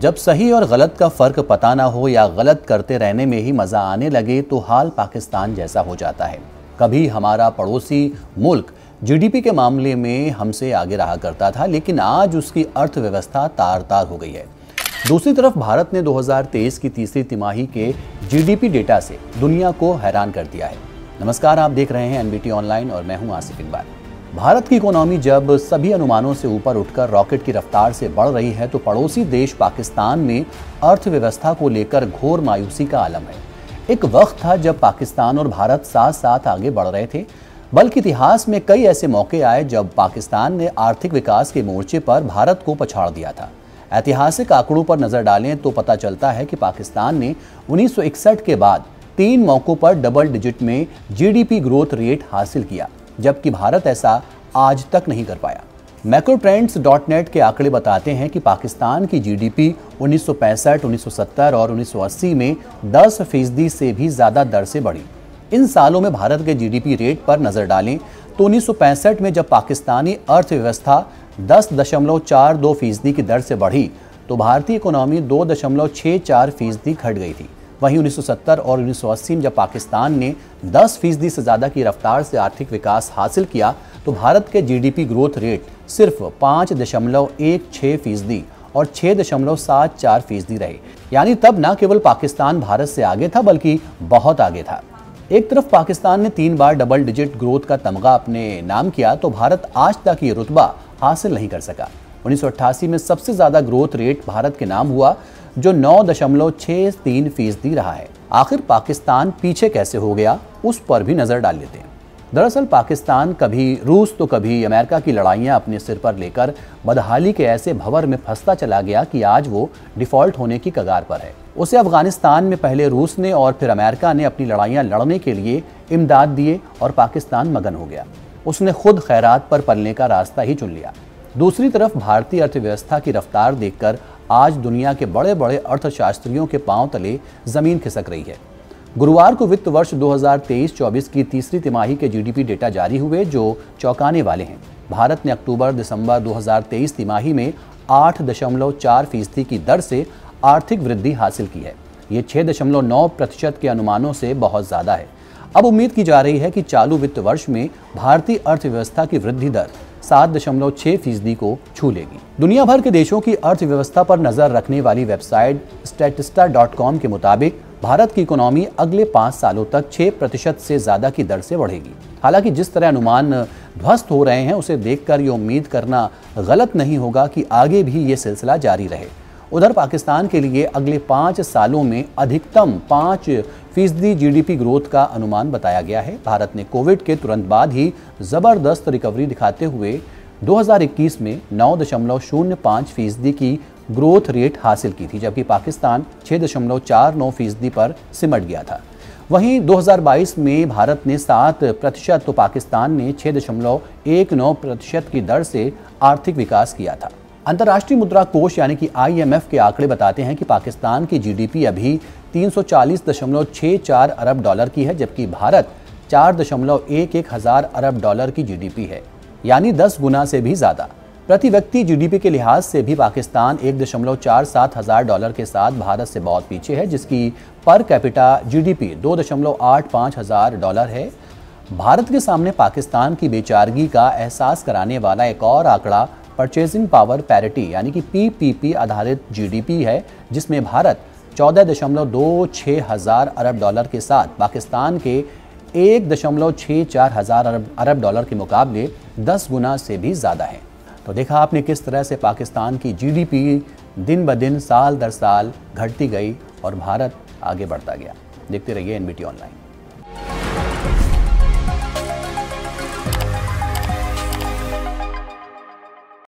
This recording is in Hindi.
जब सही और गलत का फर्क पता ना हो या गलत करते रहने में ही मजा आने लगे तो हाल पाकिस्तान जैसा हो जाता है। कभी हमारा पड़ोसी मुल्क जीडीपी के मामले में हमसे आगे रहा करता था, लेकिन आज उसकी अर्थव्यवस्था तार तार हो गई है। दूसरी तरफ भारत ने 2023 की तीसरी तिमाही के जीडीपी डेटा से दुनिया को हैरान कर दिया है। नमस्कार, आप देख रहे हैं एनबीटी ऑनलाइन और मैं हूं आसिफ इकबाल। भारत की इकोनॉमी जब सभी अनुमानों से ऊपर उठकर रॉकेट की रफ्तार से बढ़ रही है तो पड़ोसी देश पाकिस्तान में अर्थव्यवस्था को लेकर घोर मायूसी का आलम है। एक वक्त था जब पाकिस्तान और भारत साथ साथ आगे बढ़ रहे थे, बल्कि इतिहास में कई ऐसे मौके आए जब पाकिस्तान ने आर्थिक विकास के मोर्चे पर भारत को पछाड़ दिया था। ऐतिहासिक आंकड़ों पर नजर डालें तो पता चलता है कि पाकिस्तान ने 1961 के बाद 3 मौकों पर डबल डिजिट में जीडीपी ग्रोथ रेट हासिल किया, जबकि भारत ऐसा आज तक नहीं कर पाया। मैक्रोट्रेंड्स.नेट के आंकड़े बताते हैं कि पाकिस्तान की जीडीपी 1965, 1970 और 1980 में 10% से भी ज़्यादा दर से बढ़ी। इन सालों में भारत के जीडीपी रेट पर नज़र डालें तो 1965 में जब पाकिस्तानी अर्थव्यवस्था 10.42% की दर से बढ़ी तो भारतीय इकोनॉमी 2.64% घट गई थी। वहीं 1970 और 1980 में जब पाकिस्तान ने 10% से ज़्यादा की रफ्तार से आर्थिक विकास हासिल किया तो भारत के जीडीपी ग्रोथ रेट सिर्फ 5.16% और 6.74% रहे। यानी तब न केवल पाकिस्तान भारत से आगे था बल्कि बहुत आगे था। एक तरफ पाकिस्तान ने 3 बार डबल डिजिट ग्रोथ का तमगा अपने नाम किया तो भारत आज तक ये रुतबा हासिल नहीं कर सका। 1988 में सबसे ज़्यादा ग्रोथ रेट भारत के नाम हुआ जो 9.63% रहा है। आखिर पाकिस्तान पीछे कैसे हो गया, उस पर भी नजर डाल लेते हैं। दरअसल पाकिस्तान कभी रूस तो कभी अमेरिका की लड़ाइयां अपने सिर पर लेकर बदहाली के ऐसे भंवर में फंसता चला गया कि आज वो डिफॉल्ट होने की कगार पर है। उसे अफगानिस्तान में पहले रूस ने और फिर अमेरिका ने अपनी लड़ाइयां लड़ने के लिए इमदाद दिए और पाकिस्तान मगन हो गया। उसने खुद खैरात पर पलने का रास्ता ही चुन लिया। दूसरी तरफ भारतीय अर्थव्यवस्था की रफ्तार देखकर आज दुनिया के बड़े बड़े अर्थशास्त्रियों के पांव तले जमीन खिसक रही है। गुरुवार को वित्त वर्ष 2023-24 की तीसरी तिमाही के जीडीपी डेटा जारी हुए जो चौंकाने वाले हैं। भारत ने अक्टूबर-दिसंबर 2023 तिमाही में 8.4% की दर से आर्थिक वृद्धि हासिल की है। ये 6.9% के अनुमानों से बहुत ज़्यादा है। अब उम्मीद की जा रही है कि चालू वित्त वर्ष में भारतीय अर्थव्यवस्था की वृद्धि दर 7.6% को छू लेगी। दुनिया भर के देशों की अर्थव्यवस्था पर नजर रखने वाली वेबसाइट statista.com के मुताबिक भारत की इकोनॉमी अगले 5 सालों तक 6% से ज्यादा की दर से बढ़ेगी। हालांकि जिस तरह अनुमान ध्वस्त हो रहे हैं उसे देखकर ये उम्मीद करना गलत नहीं होगा कि आगे भी ये सिलसिला जारी रहे। उधर पाकिस्तान के लिए अगले 5 सालों में अधिकतम 5% जीडीपी ग्रोथ का अनुमान बताया गया है। भारत ने कोविड के तुरंत बाद ही जबरदस्त रिकवरी दिखाते हुए 2021 में 9.05% की ग्रोथ रेट हासिल की थी, जबकि पाकिस्तान 6.49% पर सिमट गया था। वहीं 2022 में भारत ने 7% तो पाकिस्तान ने 6.19% की दर से आर्थिक विकास किया था। अंतर्राष्ट्रीय मुद्रा कोष यानी कि IMF के आंकड़े बताते हैं कि पाकिस्तान की जीडीपी अभी 340.64 अरब डॉलर की है, जबकि भारत 4.11 हजार अरब डॉलर की जीडीपी है, यानी 10 गुना से भी ज्यादा। प्रति व्यक्ति जीडीपी के लिहाज से भी पाकिस्तान 1.47 हजार डॉलर के साथ भारत से बहुत पीछे है, जिसकी पर कैपिटा जीडीपी 2.85 हजार डॉलर है। भारत के सामने पाकिस्तान की बेचारगी का एहसास कराने वाला एक और आंकड़ा परचेजिंग पावर पैरिटी यानी कि PPP आधारित जीडीपी है, जिसमें भारत 14.26 हजार अरब डॉलर के साथ पाकिस्तान के 1.64 हजार अरब डॉलर के मुकाबले 10 गुना से भी ज़्यादा है। तो देखा आपने किस तरह से पाकिस्तान की जीडीपी दिन ब दिन साल दर साल घटती गई और भारत आगे बढ़ता गया। देखते रहिए एनबीटी ऑनलाइन।